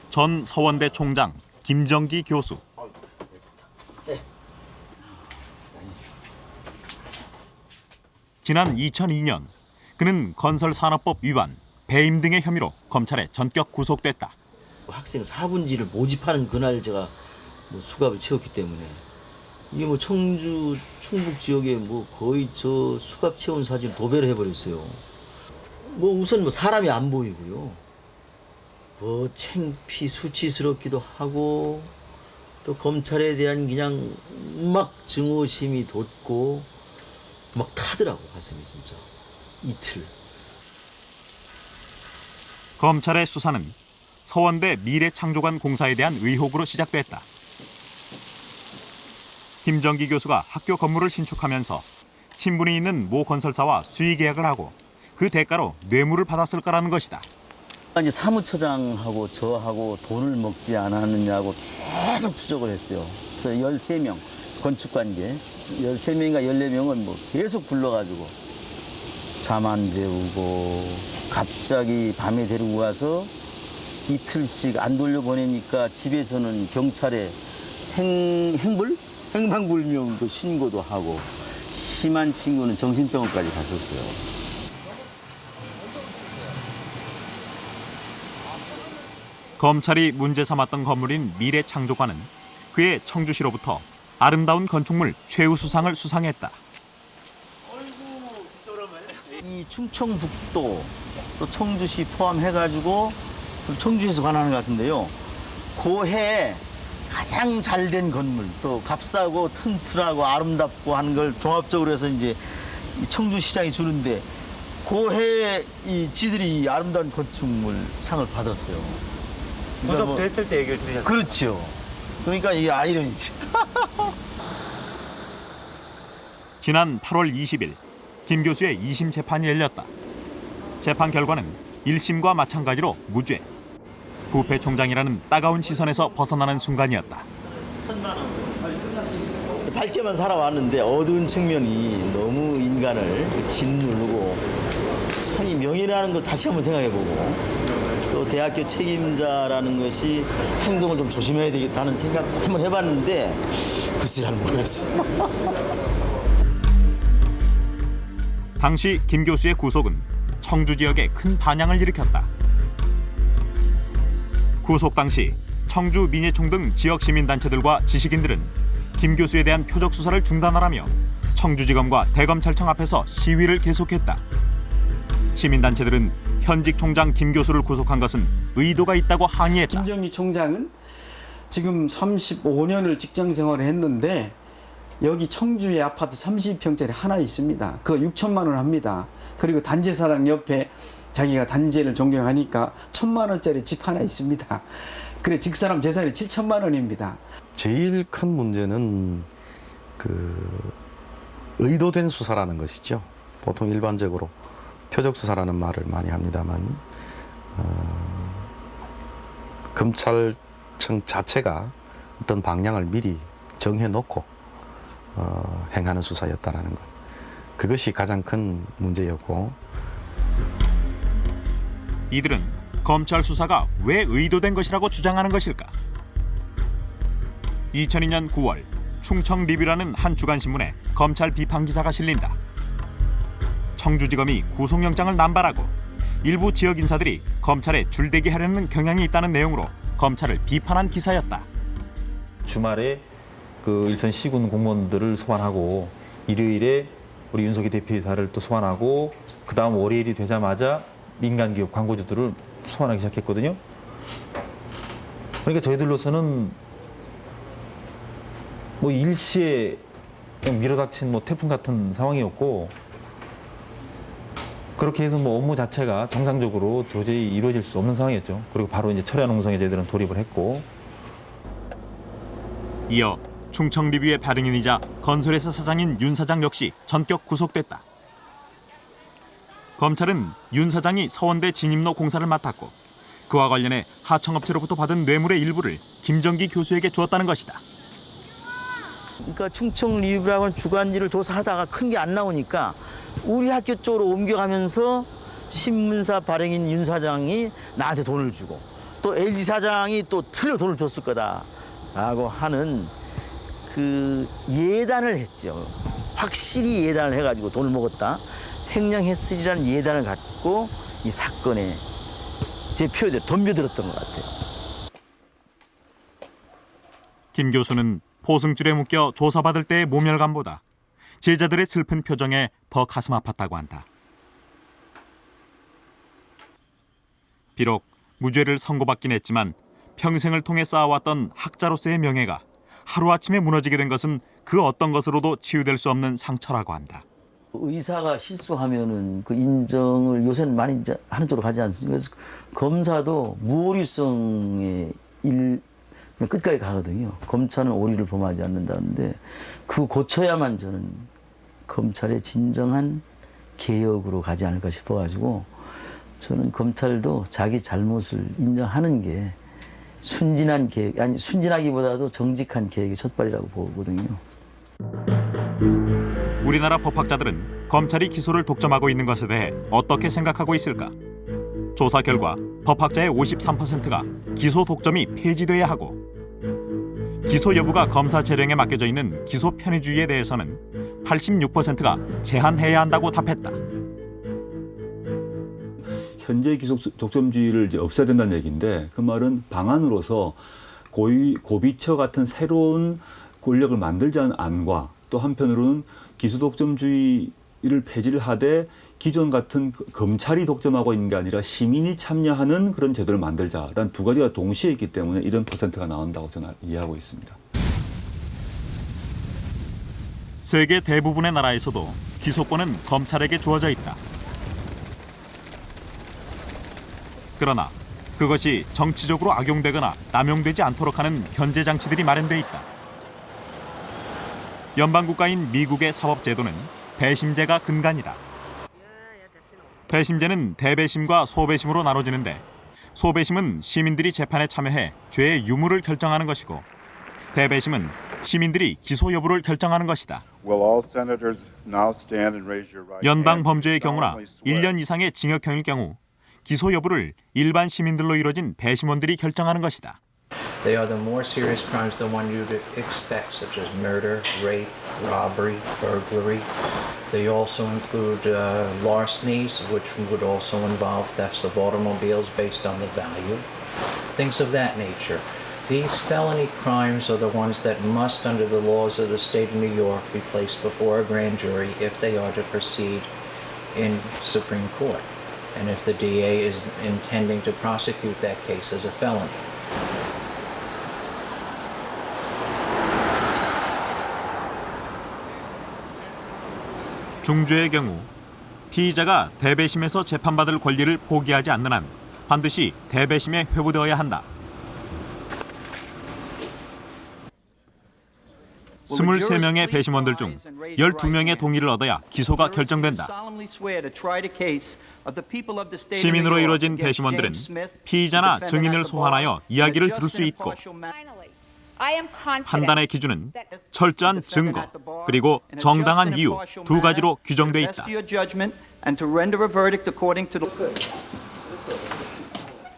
전 서원대 총장 김정기 교수. 지난 2002년 그는 건설산업법 위반, 배임 등의 혐의로 검찰에 전격 구속됐다. 학생 4분지를 모집하는 그날 제가 수갑을 채웠기 때문에 이게 청주 충북 지역에 거의 저 수갑 채운 사진 도배를 해버렸어요. 우선 사람이 안 보이고요. 창피 수치스럽기도 하고 또 검찰에 대한 그냥 막 증오심이 돋고 막 타더라고 가슴이 진짜 이틀. 검찰의 수사는 서원대 미래창조관 공사에 대한 의혹으로 시작됐다. 김정기 교수가 학교 건물을 신축하면서 친분이 있는 모 건설사와 수의 계약을 하고 그 대가로 뇌물을 받았을 거라는 것이다. 이제 사무처장하고 저하고 돈을 먹지 않았느냐고 계속 추적을 했어요. 그래서 13명 건축관계 13명인가 14명은 계속 불러가지고 잠 안 재우고 갑자기 밤에 데리고 가서 이틀씩 안 돌려보내니까 집에서는 경찰에 행방불명도 신고도 하고 심한 친구는 정신병원까지 갔었어요. 검찰이 문제 삼았던 건물인 미래창조관은 그의 청주시로부터 아름다운 건축물 최우수상을 수상했다. 이 충청북도 또 청주시 포함해가지고 청주에서 관하는 것 같은데요. 그 해에 가장 잘된 건물, 또 값싸고 튼튼하고 아름답고 하는 걸 종합적으로 해서 이제 청주시장이 주는데 그 해에 이 지들이 아름다운 건축물 상을 받았어요. 구속됐을 때 얘기를 들으셨어요? 그렇죠. 그러니까 이게 아이러니지. 지난 8월 20일 김 교수의 2심 재판이 열렸다. 재판 결과는 1심과 마찬가지로 무죄. 부패총장이라는 따가운 시선에서 벗어나는 순간이었다. 밝게만 살아왔는데 어두운 측면이 너무 인간을 짓누르고 참 이 명예라는 걸 다시 한번 생각해보고 또 대학교 책임자라는 것이 행동을 좀 조심해야 되겠다는 생각도 한번 해봤는데 글쎄 잘 모르겠어요. 당시 김 교수의 구속은 청주 지역에 큰 반향을 일으켰다. 구속 당시 청주 민예총 등 지역 시민단체들과 지식인들은 김 교수에 대한 표적 수사를 중단하라며 청주지검과 대검찰청 앞에서 시위를 계속했다. 시민단체들은 현직 총장 김 교수를 구속한 것은 의도가 있다고 항의했다. 김정희 총장은 지금 35년을 직장 생활을 했는데 여기 청주에 아파트 32평짜리 하나 있습니다. 그거 6천만 원 합니다. 그리고 단체사장 옆에 자기가 단체를 존경하니까 1,000만 원짜리 집 하나 있습니다. 그래 직사람 재산이 7천만 원입니다. 제일 큰 문제는 의도된 수사라는 것이죠. 보통 일반적으로 표적 수사라는 말을 많이 합니다만 검찰청 자체가 어떤 방향을 미리 정해놓고 행하는 수사였다는 것. 그것이 가장 큰 문제였고. 이들은 검찰 수사가 왜 의도된 것이라고 주장하는 것일까? 2002년 9월 충청 리뷰라는 한 주간신문에 검찰 비판 기사가 실린다. 청주지검이 구속영장을 남발하고 일부 지역 인사들이 검찰에 줄대기하려는 경향이 있다는 내용으로 검찰을 비판한 기사였다. 주말에 그 일선 시군 공무원들을 소환하고 일요일에 우리 윤석열 대표이사를 또 소환하고 그 다음 월요일이 되자마자 민간 기업 광고주들을 소환하기 시작했거든요. 그러니까 저희들로서는 뭐 일시에 그냥 밀어닥친 뭐 태풍 같은 상황이었고 그렇게 해서 뭐 업무 자체가 정상적으로 도저히 이루어질 수 없는 상황이었죠. 그리고 바로 이제 철야 농성에 저희들은 돌입을 했고. 이어 충청 리뷰의 발행인이자 건설회사 사장인 윤 사장 역시 전격 구속됐다. 검찰은 윤 사장이 서원대 진입로 공사를 맡았고 그와 관련해 하청업체로부터 받은 뇌물의 일부를 김정기 교수에게 주었다는 것이다. 그러니까 충청 리뷰라고 하는 주간지를 조사하다가 큰 게 안 나오니까 우리 학교 쪽으로 옮겨가면서 신문사 발행인 윤 사장이 나한테 돈을 주고 또 LG 사장이 또 틀려 돈을 줬을 거다라고 하는 그 예단을 했죠. 확실히 예단을 해가지고 돈을 먹었다. 횡령했으리라는 예단을 갖고 이 사건에 덤벼들었던 것 같아요. 김 교수는 포승줄에 묶여 조사받을 때의 모멸감보다 제자들의 슬픈 표정에 더 가슴 아팠다고 한다. 비록 무죄를 선고받긴 했지만 평생을 통해 쌓아왔던 학자로서의 명예가 하루아침에 무너지게 된 것은 그 어떤 것으로도 치유될 수 없는 상처라고 한다. 의사가 실수하면은 그 인정을 요새는 많이 이제 하는 쪽으로 가지 않습니까? 그래서 검사도 무오류성의 끝까지 가거든요. 검찰은 오류를 범하지 않는다는데 그거 고쳐야만 저는 검찰의 진정한 개혁으로 가지 않을까 싶어가지고 저는 검찰도 자기 잘못을 인정하는 게 순진한 개혁, 아니 순진하기보다도 정직한 개혁의 첫발이라고 보거든요. 우리나라 법학자들은 검찰이 기소를 독점하고 있는 것에 대해 어떻게 생각하고 있을까? 조사 결과 법학자의 53%가 기소 독점이 폐지돼야 하고 기소 여부가 검사 재량에 맡겨져 있는 기소 편의주의에 대해서는 86%가 제한해야 한다고 답했다. 현재 기소 독점주의를 이제 없애야 된다는 얘기인데 그 말은 방안으로서 고비처 같은 새로운 권력을 만들자는 안과 또 한편으로는 기소 독점주의를 폐지를 하되 기존 같은 검찰이 독점하고 있는 게 아니라 시민이 참여하는 그런 제도를 만들자라는 두 가지가 동시에 있기 때문에 이런 퍼센트가 나온다고 저는 이해하고 있습니다. 세계 대부분의 나라에서도 기소권은 검찰에게 주어져 있다. 그러나 그것이 정치적으로 악용되거나 남용되지 않도록 하는 견제 장치들이 마련돼 있다. 연방국가인 미국의 사법제도는 배심제가 근간이다. 배심제는 대배심과 소배심으로 나눠지는데 소배심은 시민들이 재판에 참여해 죄의 유무를 결정하는 것이고 대배심은 시민들이 기소 여부를 결정하는 것이다. 연방 범죄의 경우나 1년 이상의 징역형일 경우 기소 여부를 일반 시민들로 이루어진 배심원들이 결정하는 것이다. They are the more serious crimes than one you would expect, such as murder, rape, robbery, burglary. They also include larcenies, which would also involve thefts of automobiles based on the value, things of that nature. These felony crimes are the ones that must, under the laws of the state of New York, be placed before a grand jury if they are to proceed in Supreme Court. and if the DA is intending to prosecute that case as a felony. 중죄의 경우 피의자가 대배심에서 재판받을 권리를 포기하지 않는 한 반드시 대배심에 회부되어야 한다. 23명의 배심원들 중 12명의 동의를 얻어야 기소가 결정된다. 시민으로 이루어진 배심원들은 피의자나 증인을 소환하여 이야기를 들을 수 있고 판단의 기준은 철저한 증거 그리고 정당한 이유 두 가지로 규정돼 있다.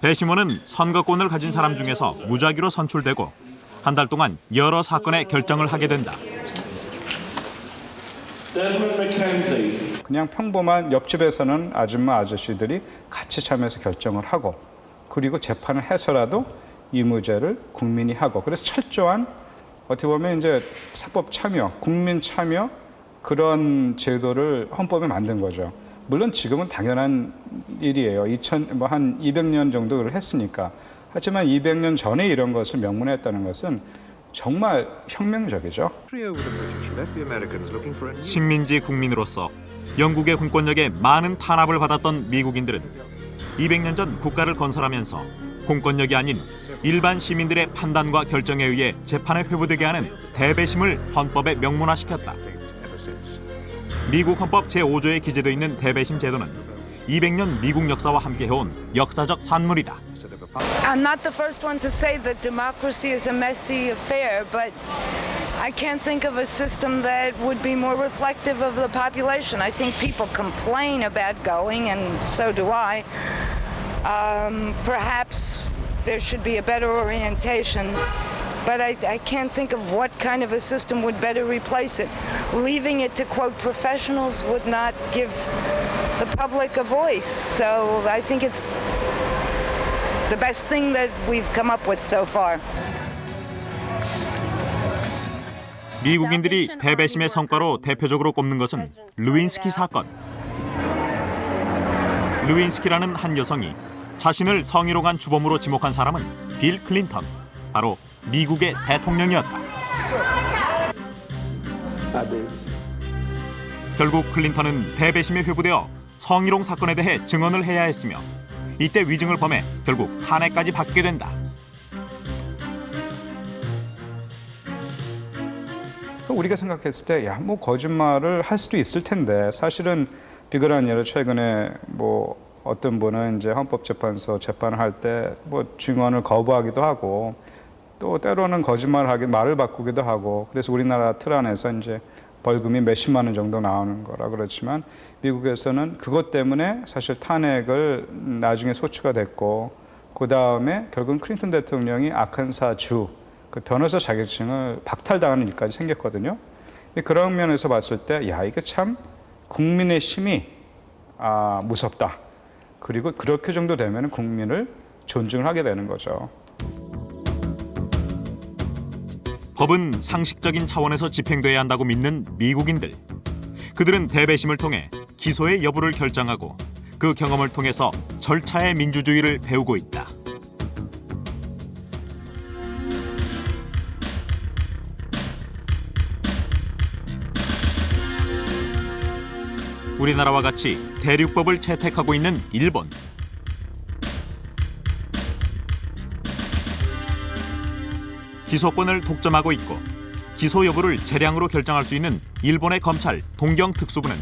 배심원은 선거권을 가진 사람 중에서 무작위로 선출되고 한 달 동안 여러 사건의 결정을 하게 된다. 그냥 평범한 옆집에서는 아줌마 아저씨들이 같이 참여해서 결정을 하고 그리고 재판을 해서라도 이 무죄를 국민이 하고 그래서 철저한 어떻게 보면 이제 사법 참여, 국민 참여 그런 제도를 헌법에 만든 거죠. 물론 지금은 당연한 일이에요. 한 200년 정도를 했으니까. 하지만 200년 전에 이런 것을 명문했다는 것은 정말 혁명적이죠. 식민지 국민으로서 영국의 공권력에 많은 탄압을 받았던 미국인들은 200년 전 국가를 건설하면서 공권력이 아닌 일반 시민들의 판단과 결정에 의해 재판에 회부되게 하는 대배심을 헌법에 명문화시켰다. 미국 헌법 제5조에 기재되어 있는 대배심 제도는 200년 미국 역사와 함께 해온 역사적 산물이다. I'm not the first one to say that democracy is a messy affair, but I can't think of a system that would be more reflective of the population. I think people complain about going, and so do I. Perhaps there should be a better orientation, but I can't think of what kind of a system would better replace it. Leaving it to, quote, professionals would not give the public a voice. So I think it's the best thing that we've come up with so far. 미국인들이 대배심의 성과로 대표적으로 꼽는 것은 루인스키 사건. 루인스키라는 한 여성이 자신을 성희롱한 주범으로 지목한 사람은 빌 클린턴, 바로 미국의 대통령이었다. 결국 클린턴은 대배심에 회부되어 성희롱 사건에 대해 증언을 해야 했으며 이때 위증을 범해 결국 탄핵까지 받게 된다. 우리가 생각했을 때, 야, 뭐 거짓말을 할 수도 있을 텐데 사실은 비근한 예로 최근에 뭐 어떤 분은 이제 헌법재판소 재판을 할 때 뭐 증언을 거부하기도 하고 또 때로는 거짓말을 말을 바꾸기도 하고 그래서 우리나라 틀 안에서 이제 벌금이 몇십만 원 정도 나오는 거라 그렇지만 미국에서는 그것 때문에 사실 탄핵을 나중에 소추가 됐고 그 다음에 결국은 클린턴 대통령이 아칸사주 그 변호사 자격증을 박탈당하는 일까지 생겼거든요. 그런 면에서 봤을 때, 야, 이게 참 국민의 심이 무섭다. 그리고 그렇게 정도 되면 국민을 존중을 하게 되는 거죠. 법은 상식적인 차원에서 집행돼야 한다고 믿는 미국인들. 그들은 대배심을 통해 기소의 여부를 결정하고 그 경험을 통해서 절차의 민주주의를 배우고 있다. 우리나라와 같이 대륙법을 채택하고 있는 일본. 기소권을 독점하고 있고 기소 여부를 재량으로 결정할 수 있는 일본의 검찰 동경특수부는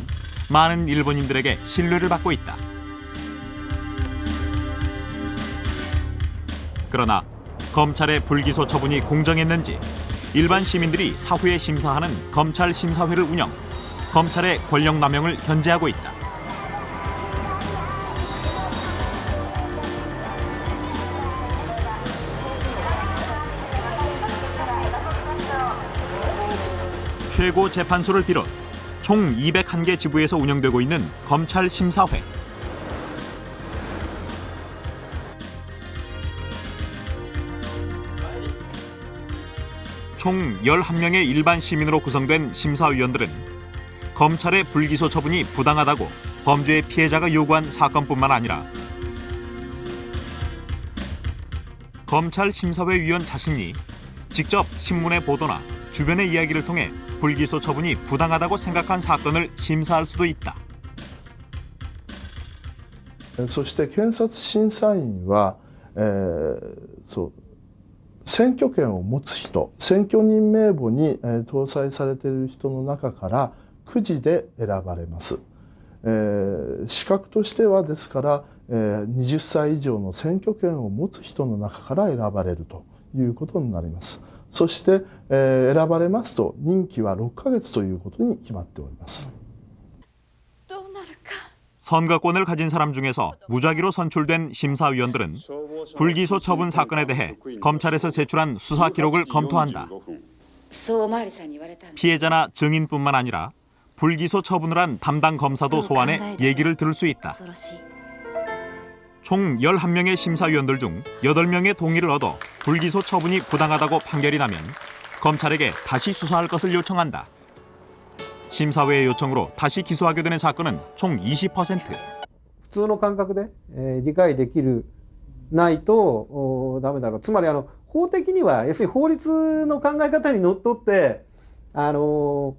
많은 일본인들에게 신뢰를 받고 있다. 그러나 검찰의 불기소 처분이 공정했는지 일반 시민들이 사후에 심사하는 검찰 심사회를 운영, 검찰의 권력 남용을 견제하고 있다. 최고재판소를 비롯 총 201개 지부에서 운영되고 있는 검찰 심사회. 총 11명의 일반 시민으로 구성된 심사위원들은 검찰의 불기소 처분이 부당하다고 범죄의 피해자가 요구한 사건뿐만 아니라 검찰 심사회 위원 자신이 직접 신문의 보도나 주변의 이야기를 통해 불기소 처분이 부당하다고 생각한 사건을 심사할 수도 있다. そして検察審査員は、選挙権を持つ人、選挙人名簿に、搭載されている人の中からくじで選ばれます。資格としてはですから、20歳以上の選挙権を持つ人の中から選ばれるということになります。そして、選ばれますと任期は6ヶ月ということに決まっております。 선거권을 가진 사람 중에서 무작위로 선출된 심사위원들은 불기소 처분 사건에 대해 검찰에서 제출한 수사 기록을 검토한다. 피해자나 증인뿐만 아니라 불기소 처분을 한 담당 검사도 소환해 얘기를 들을 수 있다. 총 11명의 심사위원들 중 8명의 동의를 얻어 불기소 처분이 부당하다고 판결이 나면 검찰에게 다시 수사할 것을 요청한다. 심사회의 요청으로 다시 기소하게 되는 사건은 총 20%. 普通の感覚で、理解できるないとダメだろう。つまり法的には要するに法律の考え方にのっとって検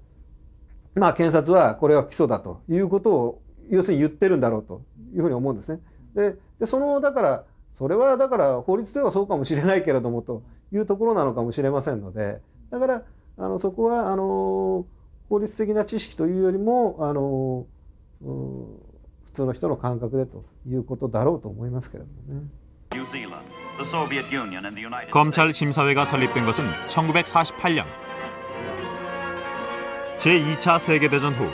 察はこれは起訴だということを要するに言ってるんだろうというふうに思うんですね。でだからそれはだから法律ではそうかもしれないけれどもというところなのかもしれませんので、だからそこは法律的な知識というよりも普通の人の感覚でということだろうと思いますけれどもね。 검찰 심사회가 설립된 것은 1948년. 제2차 세계대전 후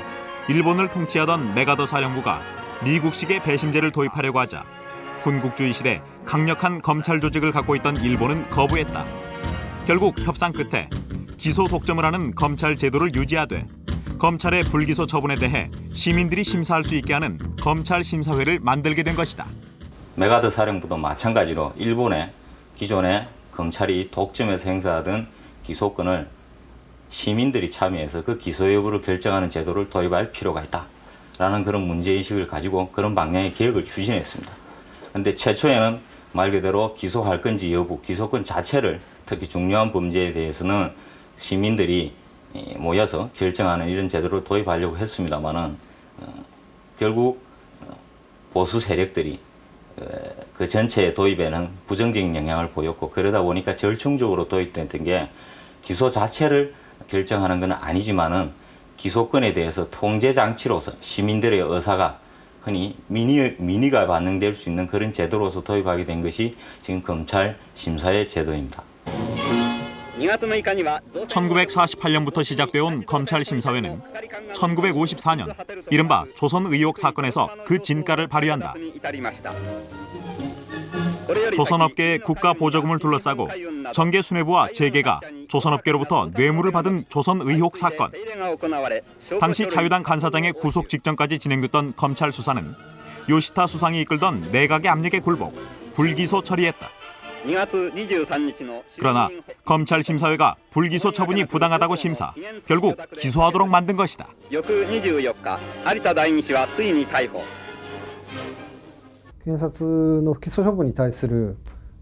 일본을 통치하던 메가더 사령부가 미국식의 배심제를 도입하려고 하자 군국주의 시대 강력한 검찰 조직을 갖고 있던 일본은 거부했다. 결국 협상 끝에 기소 독점을 하는 검찰 제도를 유지하되 검찰의 불기소 처분에 대해 시민들이 심사할 수 있게 하는 검찰 심사회를 만들게 된 것이다. 메가더 사령부도 마찬가지로 일본의 기존의 검찰이 독점해서 행사하던 기소권을 시민들이 참여해서 그 기소 여부를 결정하는 제도를 도입할 필요가 있다라는 그런 문제의식을 가지고 그런 방향의 개혁을 추진했습니다. 그런데 최초에는 말 그대로 기소할 건지 여부, 기소권 자체를 특히 중요한 범죄에 대해서는 시민들이 모여서 결정하는 이런 제도를 도입하려고 했습니다만은 결국 보수 세력들이 그 전체 도입에는 부정적인 영향을 보였고 그러다 보니까 절충적으로 도입됐던 게 기소 자체를 결정하는 건 아니지만은 기소권에 대해서 통제 장치로서 시민들의 의사가 흔히 민의가 반영될 수 있는 그런 제도로서 도입하게 된 것이 지금 검찰 심사회 제도입니다. 1948년부터 시작되어온 검찰 심사회는 1954년 이른바 조선 의혹 사건에서 그 진가를 발휘한다. 조선업계의 국가 보조금을 둘러싸고 정계 수뇌부와 재계가 조선업계로부터 뇌물을 받은 조선 의혹 사건. 당시 자유당 간사장의 구속 직전까지 진행됐던 검찰 수사는 요시타 수상이 이끌던 내각의 압력에 굴복, 불기소 처리했다. 그러나 검찰 심사회가 불기소 처분이 부당하다고 심사, 결국 기소하도록 만든 것이다. 検察の不起訴処分に対する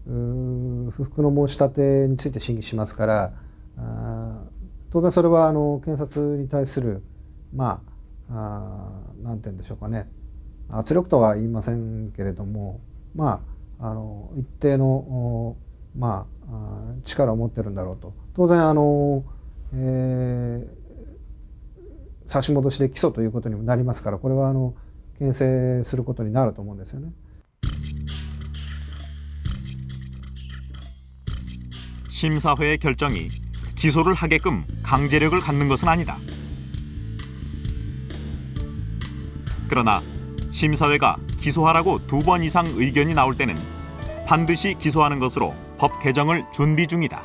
不服の申し立てについて審議しますから、当然それは検察に対するなんて言うんでしょうかね、圧力とは言いませんけれども、一定の力を持ってるんだろうと。当然差し戻しで起訴ということにもなりますから、これは牽制することになると思うんですよね。 심사회의 결정이 기소를 하게끔 강제력을 갖는 것은 아니다. 그러나 심사회가 기소하라고 2번 이상 의견이 나올 때는 반드시 기소하는 것으로 법 개정을 준비 중이다.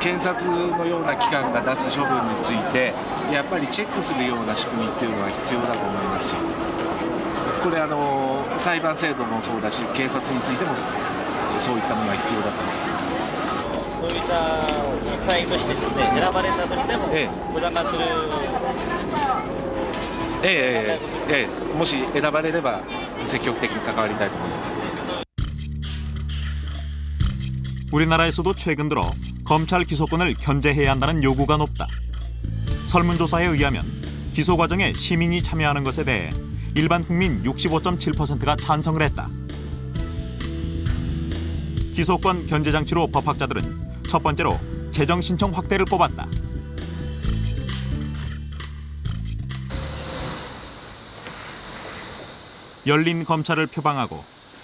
検察のような機関が出す処分についてやっぱりチェックするような仕組みっていうのは必要だと思いますし、これ裁判制度もそうだし警察についてもそういったものが必要だと思います。そういった機会としてですね、選ばれたとしても、お邪魔する。もし選ばれれば積極的に関わりたいと思います。 우리나라에서도 최근 들어 검찰 기소권을 견제해야 한다는 요구가 높다. 설문조사에 의하면 기소 과정에 시민이 참여하는 것에 대해 일반 국민 65.7%가 찬성을 했다. 기소권 견제 장치로 법학자들은 첫 번째로 재정 신청 확대를 꼽았다. 열린 검찰을 표방하고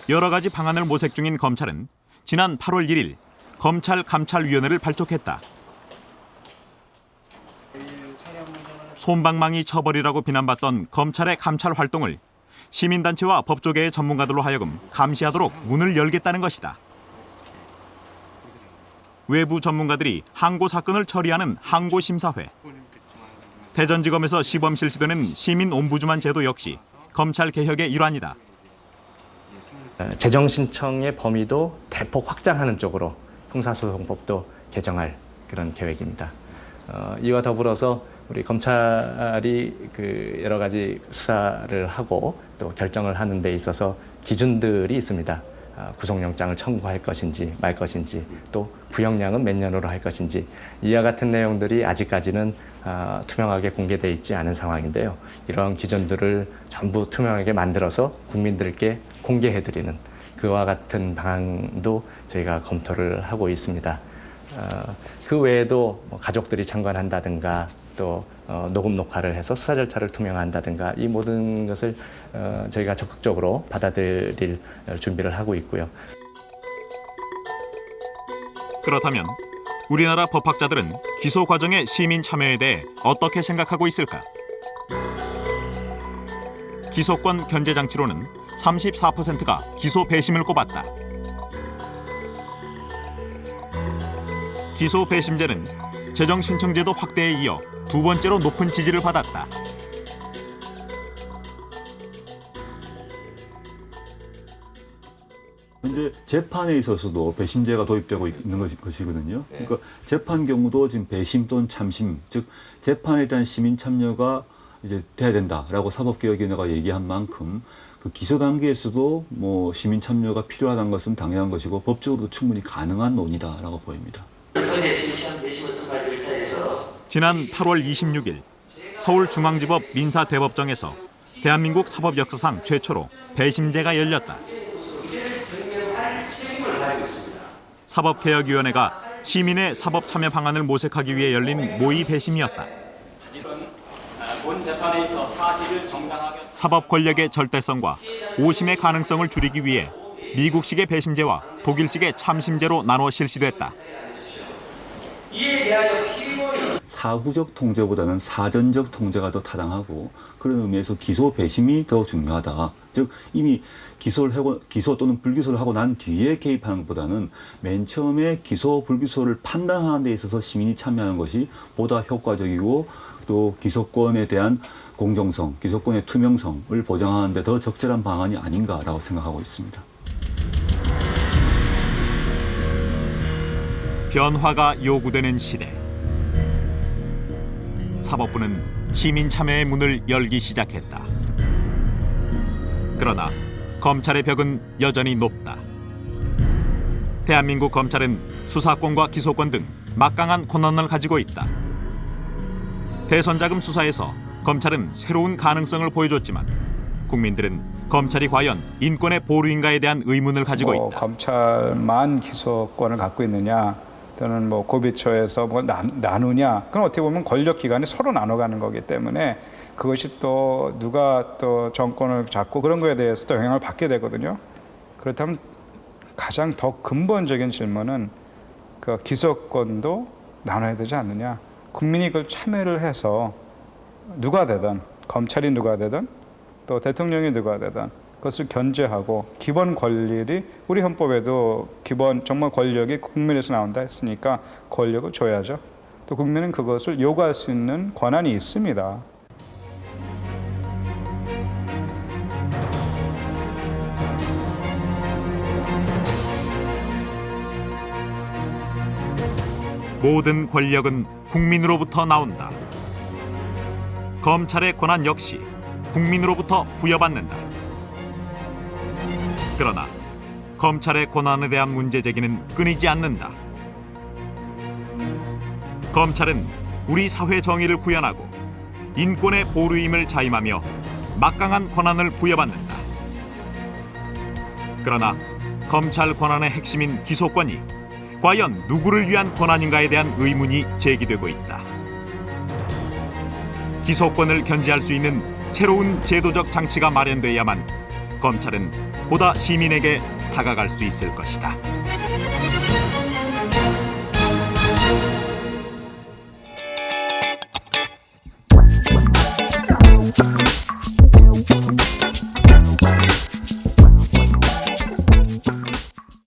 여러 가지 방안을 모색 중인 검찰은 지난 8월 1일 검찰감찰위원회를 발족했다. 솜방망이 처벌이라고 비난받던 검찰의 감찰 활동을 시민단체와 법조계의 전문가들로 하여금 감시하도록 문을 열겠다는 것이다. 외부 전문가들이 항고 사건을 처리하는 항고심사회. 대전지검에서 시범 실시되는 시민옴부즈만 제도 역시 검찰 개혁의 일환이다. 재정 신청의 범위도 대폭 확장하는 쪽으로 형사소송법도 개정할 그런 계획입니다. 이와 더불어서 우리 검찰이 여러 가지 수사를 하고 또 결정을 하는 데 있어서 기준들이 있습니다. 구속영장을 청구할 것인지 말 것인지 또 구형량은 몇 년으로 할 것인지 이와 같은 내용들이 아직까지는 투명하게 공개되어 있지 않은 상황인데요. 이러한 기준들을 전부 투명하게 만들어서 국민들께 공개해드리는 그와 같은 방안도 저희가 검토를 하고 있습니다. 그 외에도 가족들이 참관한다든가 또 녹음 녹화를 해서 수사 절차를 투명화한다든가 이 모든 것을 저희가 적극적으로 받아들일 준비를 하고 있고요. 그렇다면 우리나라 법학자들은 기소 과정의 시민 참여에 대해 어떻게 생각하고 있을까? 기소권 견제 장치로는 34%가 기소 배심을 꼽았다. 기소 배심제는 재정 신청제도 확대에 이어 두 번째로 높은 지지를 받았다. 현재 재판에 있어서도 배심제가 도입되고 있는 것이거든요. 그러니까 재판 경우도 지금 배심 또는 참심, 즉 재판에 대한 시민 참여가 이제 돼야 된다라고 사법개혁위원회가 얘기한 만큼 그 기소 단계에서도 뭐 시민 참여가 필요하다는 것은 당연한 것이고 법적으로도 충분히 가능한 논의다라고 보입니다. 지난 8월 26일 서울중앙지법 민사대법정에서 대한민국 사법 역사상 최초로 배심제가 열렸다. 사법개혁위원회가 시민의 사법 참여 방안을 모색하기 위해 열린 모의 배심이었다. 사법 권력의 절대성과 오심의 가능성을 줄이기 위해 미국식의 배심제와 독일식의 참심제로 나눠 실시됐다. 사후적 통제보다는 사전적 통제가 더 타당하고 그런 의미에서 기소 배심이 더 중요하다. 즉 이미 기소 또는 불기소를 하고 난 뒤에 개입하는 것보다는 맨 처음에 기소 불기소를 판단하는 데 있어서 시민이 참여하는 것이 보다 효과적이고 또 기소권에 대한 공정성, 기소권의 투명성을 보장하는 데 더 적절한 방안이 아닌가라고 생각하고 있습니다. 변화가 요구되는 시대. 사법부는 시민 참여의 문을 열기 시작했다. 그러나 검찰의 벽은 여전히 높다. 대한민국 검찰은 수사권과 기소권 등 막강한 권한을 가지고 있다. 대선자금 수사에서 검찰은 새로운 가능성을 보여줬지만 국민들은 검찰이 과연 인권의 보루인가에 대한 의문을 가지고 있다. 검찰만 기소권을 갖고 있느냐 또는 뭐 고비처에서 뭐 나누냐 그건 어떻게 보면 권력기관이 서로 나눠가는 거기 때문에 그것이 또 누가 또 정권을 잡고 그런 거에 대해서 또 영향을 받게 되거든요. 그렇다면 가장 더 근본적인 질문은 그 기소권도 나눠야 되지 않느냐. 국민이 그걸 참여를 해서 누가 되든 검찰이 누가 되든 또 대통령이 누가 되든 그것을 견제하고 기본 권리를 우리 헌법에도 기본 정말 권력이 국민에서 나온다 했으니까 권력을 줘야죠. 또 국민은 그것을 요구할 수 있는 권한이 있습니다. 모든 권력은 국민으로부터 나온다. 검찰의 권한 역시 국민으로부터 부여받는다. 그러나 검찰의 권한에 대한 문제 제기는 끊이지 않는다. 검찰은 우리 사회 정의를 구현하고 인권의 보루임을 자임하며 막강한 권한을 부여받는다. 그러나 검찰 권한의 핵심인 기소권이 과연 누구를 위한 권한인가에 대한 의문이 제기되고 있다. 기소권을 견제할 수 있는 새로운 제도적 장치가 마련돼야만 검찰은 보다 시민에게 다가갈 수 있을 것이다.